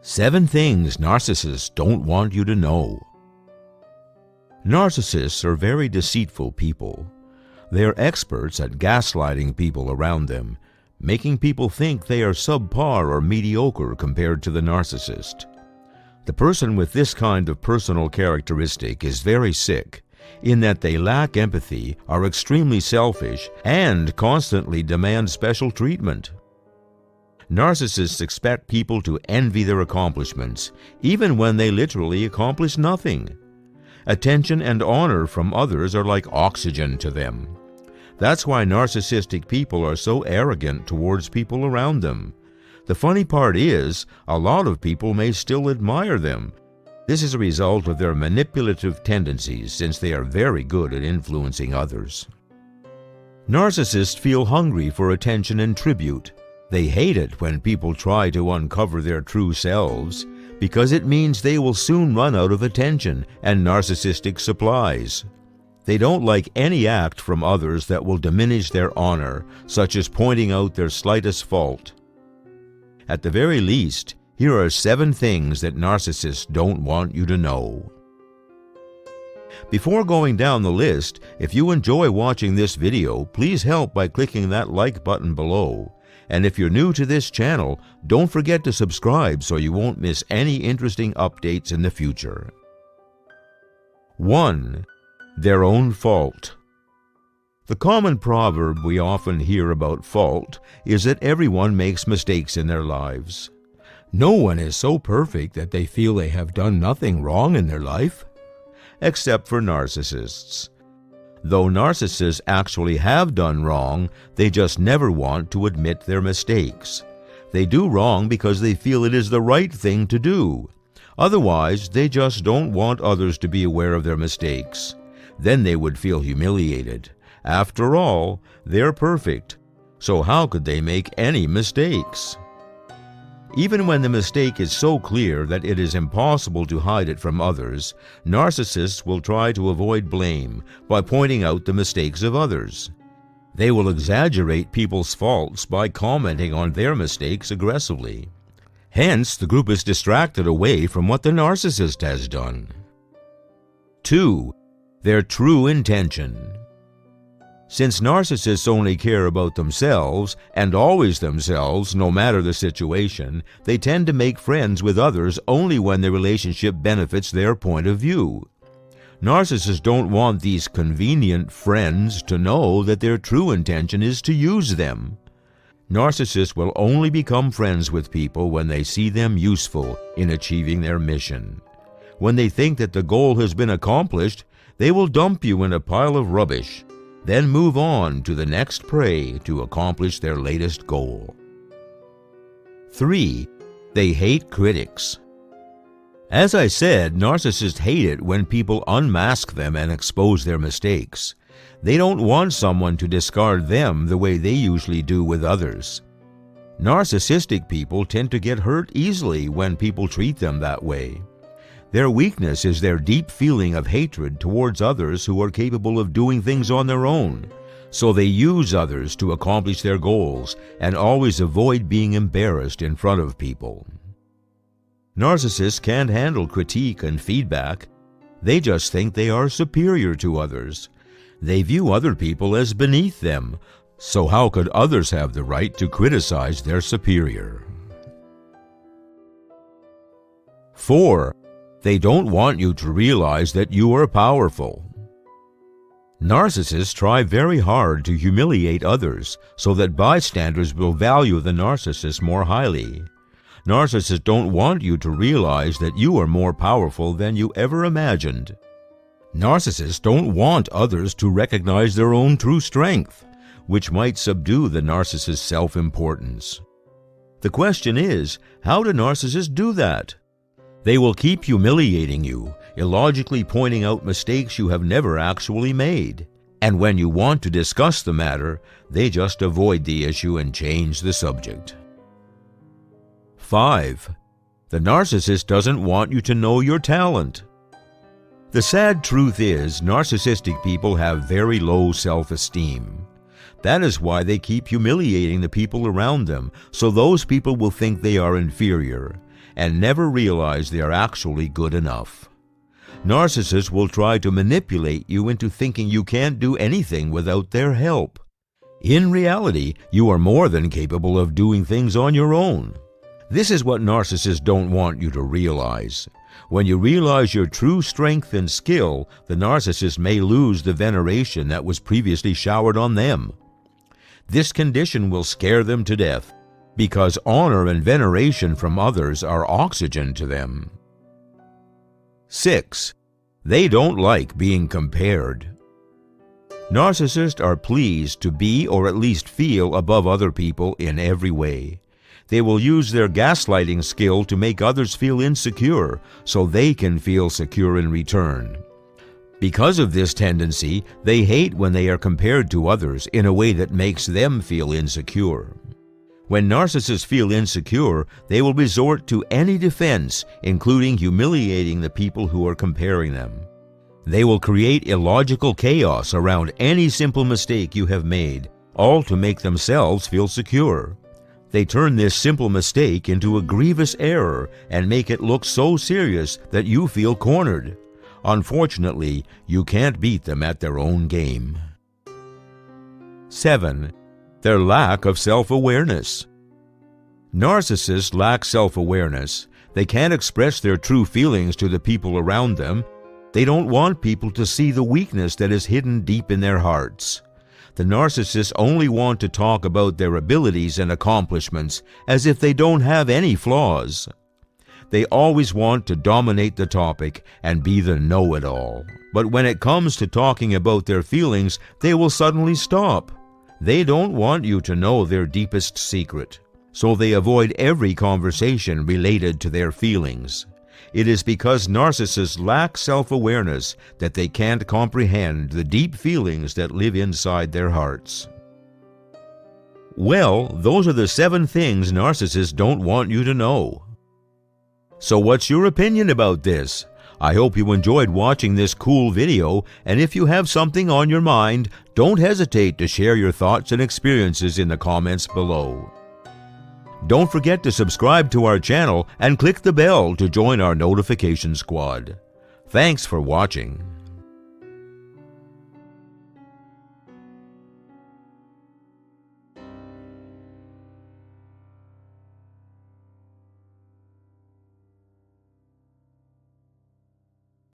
7 things narcissists don't want you to know. Narcissists are very deceitful people. They are experts at gaslighting people around them, making people think they are subpar or mediocre compared to the narcissist. The person with this kind of personal characteristic is very sick, in that they lack empathy, are extremely selfish, and constantly demand special treatment. Narcissists expect people to envy their accomplishments, even when they literally accomplish nothing. Attention and honor from others are like oxygen to them. That's why narcissistic people are so arrogant towards people around them. The funny part is, a lot of people may still admire them. This is a result of their manipulative tendencies, since they are very good at influencing others. Narcissists feel hungry for attention and tribute. They hate it when people try to uncover their true selves, because it means they will soon run out of attention and narcissistic supplies. They don't like any act from others that will diminish their honor, such as pointing out their slightest fault. At the very least, here are 7 things that narcissists don't want you to know. Before going down the list, if you enjoy watching this video, please help by clicking that like button below. And if you're new to this channel, don't forget to subscribe so you won't miss any interesting updates in the future. 1. Their own fault. The common proverb we often hear about fault is that everyone makes mistakes in their lives. No one is so perfect that they feel they have done nothing wrong in their life, except for narcissists. Though narcissists actually have done wrong, they just never want to admit their mistakes. They do wrong because they feel it is the right thing to do. Otherwise, they just don't want others to be aware of their mistakes. Then they would feel humiliated. After all, they're perfect, so how could they make any mistakes? Even when the mistake is so clear that it is impossible to hide it from others, narcissists will try to avoid blame by pointing out the mistakes of others. They will exaggerate people's faults by commenting on their mistakes aggressively. Hence, the group is distracted away from what the narcissist has done. 2. Their true intention. Since narcissists only care about themselves, and always themselves, no matter the situation, they tend to make friends with others only when the relationship benefits their point of view. Narcissists don't want these convenient friends to know that their true intention is to use them. Narcissists will only become friends with people when they see them useful in achieving their mission. When they think that the goal has been accomplished, they will dump you in a pile of rubbish, then move on to the next prey to accomplish their latest goal. 3. They hate critics. As I said, narcissists hate it when people unmask them and expose their mistakes. They don't want someone to discard them the way they usually do with others. Narcissistic people tend to get hurt easily when people treat them that way. Their weakness is their deep feeling of hatred towards others who are capable of doing things on their own, so they use others to accomplish their goals and always avoid being embarrassed in front of people. Narcissists can't handle critique and feedback. They just think they are superior to others. They view other people as beneath them, so how could others have the right to criticize their superior? 4. They don't want you to realize that you are powerful. Narcissists try very hard to humiliate others so that bystanders will value the narcissist more highly. Narcissists don't want you to realize that you are more powerful than you ever imagined. Narcissists don't want others to recognize their own true strength, which might subdue the narcissist's self-importance. The question is, how do narcissists do that? They will keep humiliating you, illogically pointing out mistakes you have never actually made. And when you want to discuss the matter, they just avoid the issue and change the subject. 5. The narcissist doesn't want you to know your talent. The sad truth is, narcissistic people have very low self-esteem. That is why they keep humiliating the people around them, so those people will think they are inferior. and never realize they are actually good enough. Narcissists will try to manipulate you into thinking you can't do anything without their help. In reality, you are more than capable of doing things on your own. This is what narcissists don't want you to realize. When you realize your true strength and skill, the narcissist may lose the veneration that was previously showered on them. This condition will scare them to death, because honor and veneration from others are oxygen to them. 6. They don't like being compared. Narcissists are pleased to be or at least feel above other people in every way. They will use their gaslighting skill to make others feel insecure so they can feel secure in return. Because of this tendency, they hate when they are compared to others in a way that makes them feel insecure. When narcissists feel insecure, they will resort to any defense, including humiliating the people who are comparing them. They will create illogical chaos around any simple mistake you have made, all to make themselves feel secure. They turn this simple mistake into a grievous error and make it look so serious that you feel cornered. Unfortunately, you can't beat them at their own game. 7. Their lack of self-awareness. Narcissists lack self-awareness. They can't express their true feelings to the people around them. They don't want people to see the weakness that is hidden deep in their hearts. The narcissists only want to talk about their abilities and accomplishments as if they don't have any flaws. They always want to dominate the topic and be the know-it-all. But when it comes to talking about their feelings, they will suddenly stop. They don't want you to know their deepest secret, so they avoid every conversation related to their feelings. It is because narcissists lack self-awareness that they can't comprehend the deep feelings that live inside their hearts. Well, those are the 7 things narcissists don't want you to know. So what's your opinion about this? I hope you enjoyed watching this cool video, and if you have something on your mind, don't hesitate to share your thoughts and experiences in the comments below. Don't forget to subscribe to our channel and click the bell to join our notification squad. Thanks for watching.